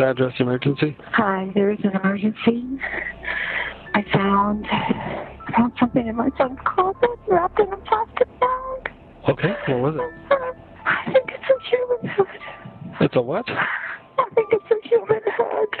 Address emergency. Hi, there is an emergency. I found something in my son's closet wrapped in a plastic bag. Okay, what was it? I think it's a human head. It's a what? I think it's a human head.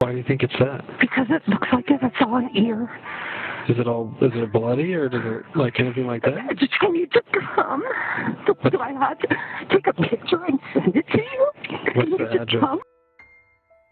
Why do you think it's that? Because it looks like it's all an ear. Is it bloody or does it like anything like that? I just need to come. Do I have to take a picture and send it to you? What's the address?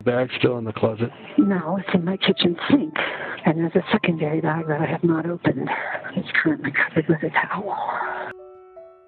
Bag still in the closet? No, it's in my kitchen sink. And there's a secondary bag that I have not opened. It's currently covered with a towel.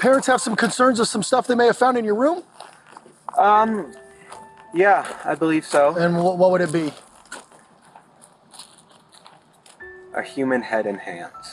Parents have some concerns of some stuff they may have found in your room? Yeah, I believe so. And what would it be? A human head and hands.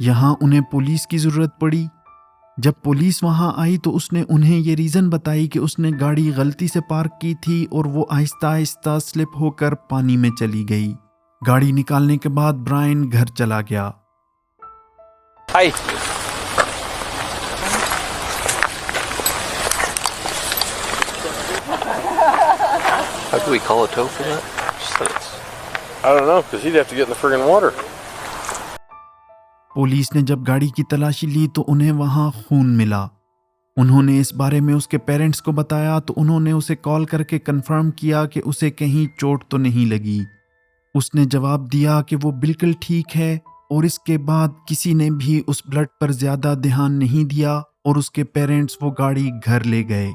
یہاں انہیں police کی ضرورت پڑی۔ جب police وہاں آئی تو اس نے انہیں یہ ریزن بتائی کہ اس نے گاڑی غلطی سے پارک کی تھی اور وہ آہستہ آہستہ سلپ ہو کر پانی میں چلی گئی۔ گاڑی نکالنے کے بعد برائن گھر چلا گیا۔ Hi. How do we call a tow for that? Just that it's... I don't know, because he'd have to get in the friggin' water. Police نے جب گاڑی کی تلاشی لی تو انہیں وہاں خون ملا۔ انہوں نے اس بارے میں اس کے پیرنٹس کو بتایا تو انہوں نے اسے کال کر کے کنفرم کیا کہ اسے کہیں چوٹ تو نہیں لگی۔ اس نے جواب دیا کہ وہ بالکل ٹھیک ہے، اور اس کے بعد کسی نے بھی اس بلڈ پر زیادہ دھیان نہیں دیا اور اس کے پیرنٹس وہ گاڑی گھر لے گئے۔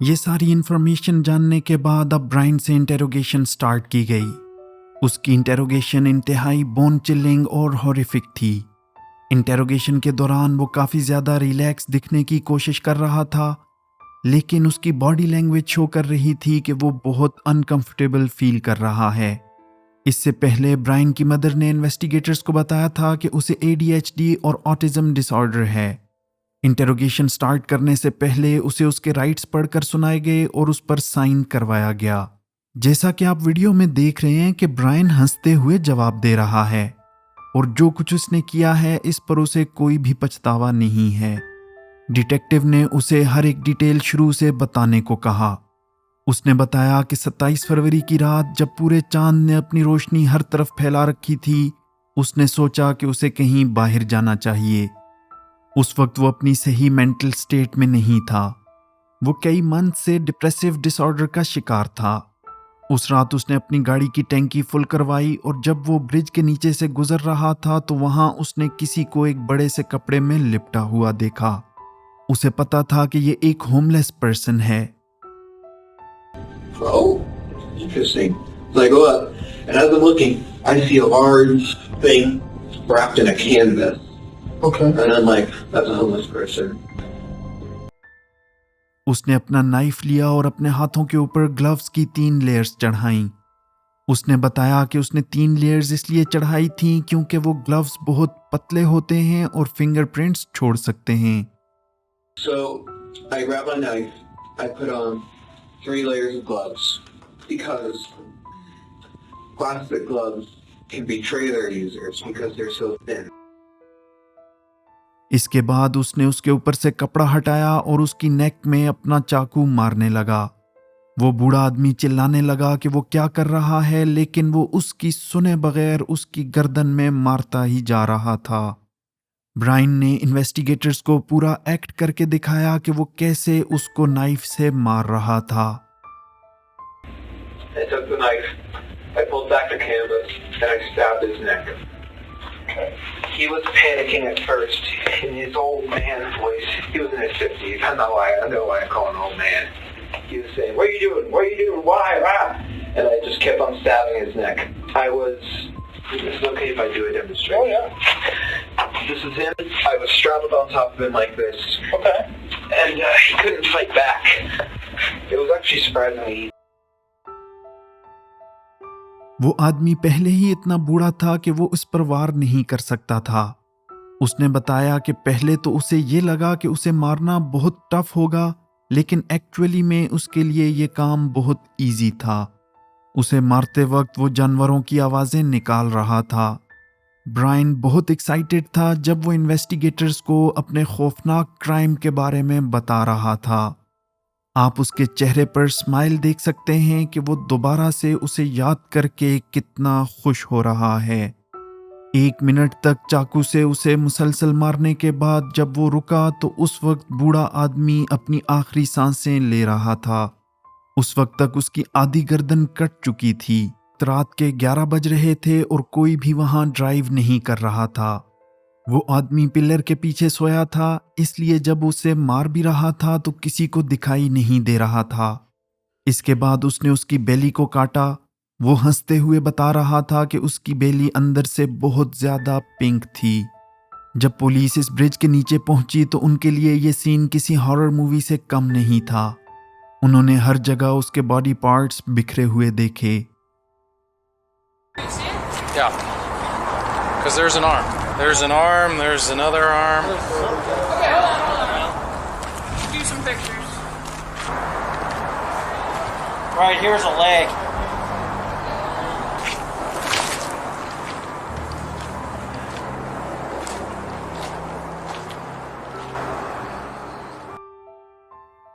یہ ساری انفارمیشن جاننے کے بعد اب برائن سے انٹیروگیشن سٹارٹ کی گئی۔ اس کی انٹیروگیشن انتہائی بون چلنگ اور ہارریفک تھی۔ انٹیروگیشن کے دوران وہ کافی زیادہ ریلیکس دکھنے کی کوشش کر رہا تھا، لیکن اس کی باڈی لینگویج شو کر رہی تھی کہ وہ بہت انکمفرٹیبل فیل کر رہا ہے۔ اس سے پہلے برائن کی مدر نے انویسٹیگیٹرز کو بتایا تھا کہ اسے ADHD اور آٹزم ڈس آرڈر ہے۔ انٹیروگیشن سٹارٹ کرنے سے پہلے اسے اس کے رائٹس پڑھ کر سنائے گئے اور اس پر سائن کروایا گیا۔ جیسا کہ آپ ویڈیو میں دیکھ رہے ہیں کہ برائن ہنستے ہوئے جواب دے رہا ہے، اور جو کچھ اس نے کیا ہے اس پر اسے کوئی بھی پچھتاوا نہیں ہے۔ ڈیٹیکٹیو نے اسے ہر ایک ڈیٹیل شروع سے بتانے کو کہا۔ اس نے بتایا کہ 27 فروری کی رات جب پورے چاند نے اپنی روشنی ہر طرف پھیلا رکھی تھی، اس نے سوچا کہ اسے کہیں باہر جانا چاہیے۔ اس وقت وہ اپنی صحیح مینٹل سٹیٹ میں نہیں تھا۔ وہ کئی منتھ سے ڈپریسو ڈس آرڈر کا شکار تھا۔ اس رات اس نے اپنی گاڑی کی ٹینکی فل کروائی، اور جب وہ برج کے نیچے سے گزر رہا تھا تو وہاں اس نے کسی کو ایک بڑے سے کپڑے میں لپٹا ہوا دیکھا۔ اسے پتا تھا کہ یہ ایک ہوم لیس پرسن ہے۔ Oh, interesting. So I go up, and as I'm looking, I see a large thing wrapped in a canvas. Okay. And I'm like, that's a homeless person. اس نے اپنا نائف لیا اور اپنے ہاتھوں کے اوپر gloves کی 3 لیئرز چڑھائیں۔ اس نے بتایا کہ اس نے 3 لیئرز اس لیے چڑھائی تھیں کیونکہ وہ گلوز بہت پتلے ہوتے ہیں اور فنگر پرنٹس چھوڑ سکتے ہیں۔ So I grab my knife, I put on 3 layers of gloves, because plastic gloves can betray their users because they're so thin. اس کے بعد اس نے اس کے اوپر سے کپڑا ہٹایا اور اس کی نیک میں اپنا چاقو مارنے لگا۔ وہ بوڑھا آدمی چلانے لگا کہ وہ کیا کر رہا ہے، لیکن وہ اس کی سنے بغیر اس کی گردن میں مارتا ہی جا رہا تھا۔ برائن نے انویسٹیگیٹرز کو پورا ایکٹ کر کے دکھایا کہ وہ کیسے اس کو نائف سے مار رہا تھا۔ I took the knife, I pulled back the canvas, and I stabbed his neck. He was panicking at first in his old man voice. He was in his 50s. I know why I call him old man. He was saying, "What are you doing? What are you doing? Why? Ah!" And I just kept on stabbing his neck. This is okay if I do a demonstration. Oh, yeah. This is him. I was straddled on top of him like this. Okay. And he couldn't fight back. It was actually surprisingly easy. وہ آدمی پہلے ہی اتنا بوڑھا تھا کہ وہ اس پر وار نہیں کر سکتا تھا۔ اس نے بتایا کہ پہلے تو اسے یہ لگا کہ اسے مارنا بہت ٹف ہوگا، لیکن ایکچولی میں اس کے لیے یہ کام بہت ایزی تھا۔ اسے مارتے وقت وہ جانوروں کی آوازیں نکال رہا تھا۔ برائن بہت ایکسائٹڈ تھا جب وہ انویسٹیگیٹرز کو اپنے خوفناک کرائم کے بارے میں بتا رہا تھا۔ آپ اس کے چہرے پر اسمائل دیکھ سکتے ہیں کہ وہ دوبارہ سے اسے یاد کر کے کتنا خوش ہو رہا ہے۔ 1 منٹ تک چاقو سے اسے مسلسل مارنے کے بعد جب وہ رکا تو اس وقت بوڑھا آدمی اپنی آخری سانسیں لے رہا تھا۔ اس وقت تک اس کی آدھی گردن کٹ چکی تھی۔ رات کے 11 بج رہے تھے اور کوئی بھی وہاں ڈرائیو نہیں کر رہا تھا۔ وہ آدمی پلر کے پیچھے سویا تھا، اس لیے جب اسے مار بھی رہا تھا تو کسی کو دکھائی نہیں دے رہا تھا۔ اس کے بعد اس نے اس کی بیلی کو کاٹا۔ وہ ہنستے ہوئے بتا رہا تھا کہ اس کی بیلی اندر سے بہت زیادہ پنک تھی۔ جب پولیس اس برج کے نیچے پہنچی تو ان کے لیے یہ سین کسی ہارر مووی سے کم نہیں تھا۔ انہوں نے ہر جگہ اس کے باڈی پارٹس بکھرے ہوئے دیکھے۔ Yeah. Because there's an arm. There's an arm, there's another arm. Okay, hold on. Do some pictures. Right, here's a leg.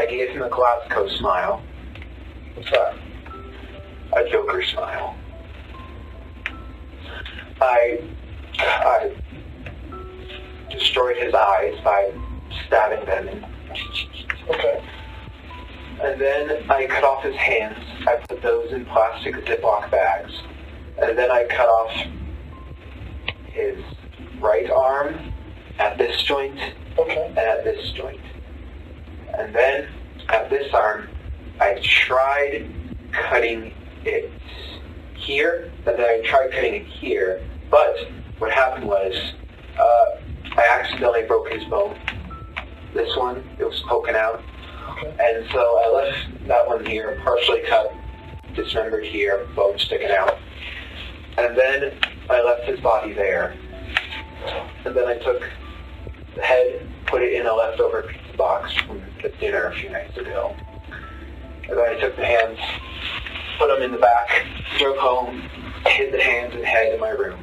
I gave him a Glasgow smile. What's that? A Joker smile. I destroyed his eyes by stabbing them. Okay. And then I cut off his hands. I put those in plastic Ziploc bags. And then I cut off his right arm at this joint and at this joint. And then at this arm, I tried cutting it here, and then I tried cutting it here. But what happened was, I accidentally broke his bone. This one, it was poking out. And so I left that one here, partially cut, dismembered here, bone sticking out. And then I left his body there. And then I took the head, put it in a leftover pizza box from the dinner a few nights ago. And then I took the hands, put them in the back, drove home, hid the hands and head in my room.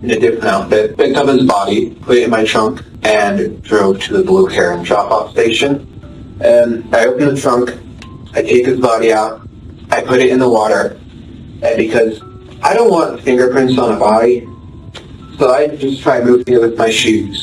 In a different outfit, picked up his body, put it in my trunk, and drove to the Blue Heron drop-off station. And I opened the trunk, I take his body out, I put it in the water, and because I don't want fingerprints on a body, so I just try moving it with my shoes.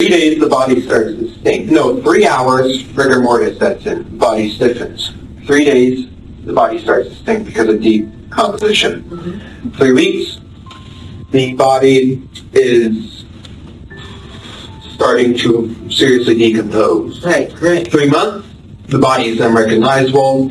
3 days the body starts to stink. No, 3 hours rigor mortis sets in. The body stiffens. 3 days the body starts to stink because of decomposition. 3 weeks the body is starting to seriously decompose. Right, great. 3 months the body is unrecognizable.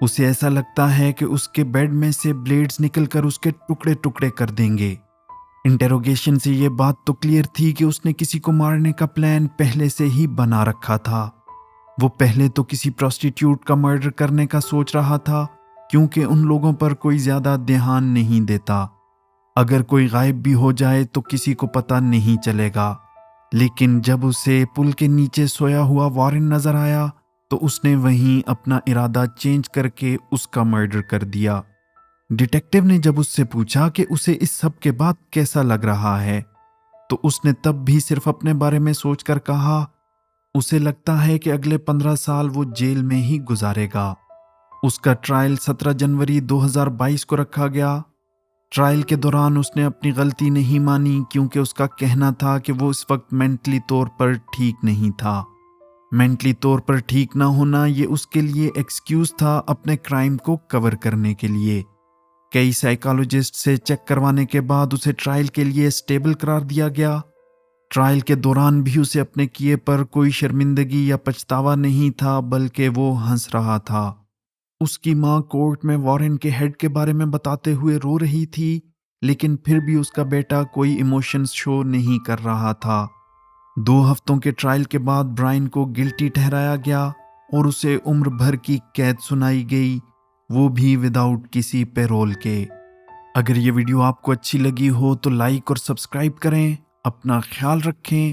اسے ایسا لگتا ہے کہ اس کے bed میں سے blades نکل کر اس کے ٹکڑے ٹکڑے کر دیں گے۔ انٹیروگیشن سے یہ بات تو کلیئر تھی کہ اس نے کسی کو مارنے کا پلان پہلے سے ہی بنا رکھا تھا۔ وہ پہلے تو کسی پروسٹیٹیوٹ کا مرڈر کرنے کا سوچ رہا تھا، کیونکہ ان لوگوں پر کوئی زیادہ دھیان نہیں دیتا۔ اگر کوئی غائب بھی ہو جائے تو کسی کو پتہ نہیں چلے گا۔ لیکن جب اسے پل کے نیچے سویا ہوا وارن نظر آیا تو اس نے وہیں اپنا ارادہ چینج کر کے اس کا مرڈر کر دیا۔ ڈیٹیکٹیو نے جب اس سے پوچھا کہ اسے اس سب کے بعد کیسا لگ رہا ہے تو اس نے تب بھی صرف اپنے بارے میں سوچ کر کہا، اسے لگتا ہے کہ اگلے 15 سال وہ جیل میں ہی گزارے گا۔ اس کا ٹرائل 17 جنوری 2022 کو رکھا گیا۔ ٹرائل کے دوران اس نے اپنی غلطی نہیں مانی، کیونکہ اس کا کہنا تھا کہ وہ اس وقت مینٹلی طور پر ٹھیک نہیں تھا۔ مینٹلی طور پر ٹھیک نہ ہونا یہ اس کے لیے ایکسکیوز تھا اپنے کرائم کو کور کرنے کے لیے۔ کئی سائیکالوجسٹ سے چیک کروانے کے بعد اسے ٹرائل کے لیے اسٹیبل قرار دیا گیا۔ ٹرائل کے دوران بھی اسے اپنے کیے پر کوئی شرمندگی یا پچھتاوا نہیں تھا، بلکہ وہ ہنس رہا تھا۔ اس کی ماں کورٹ میں وارن کے ہیڈ کے بارے میں بتاتے ہوئے رو رہی تھی، لیکن پھر بھی اس کا بیٹا کوئی ایموشنز شو نہیں کر رہا تھا۔ 2 ہفتوں کے ٹرائل کے بعد برائن کو گلٹی ٹھہرایا گیا اور اسے عمر بھر کی قید سنائی گئی، وہ بھی وداؤٹ کسی پیرول کے۔ اگر یہ ویڈیو آپ کو اچھی لگی ہو تو لائک اور سبسکرائب کریں، اپنا خیال رکھیں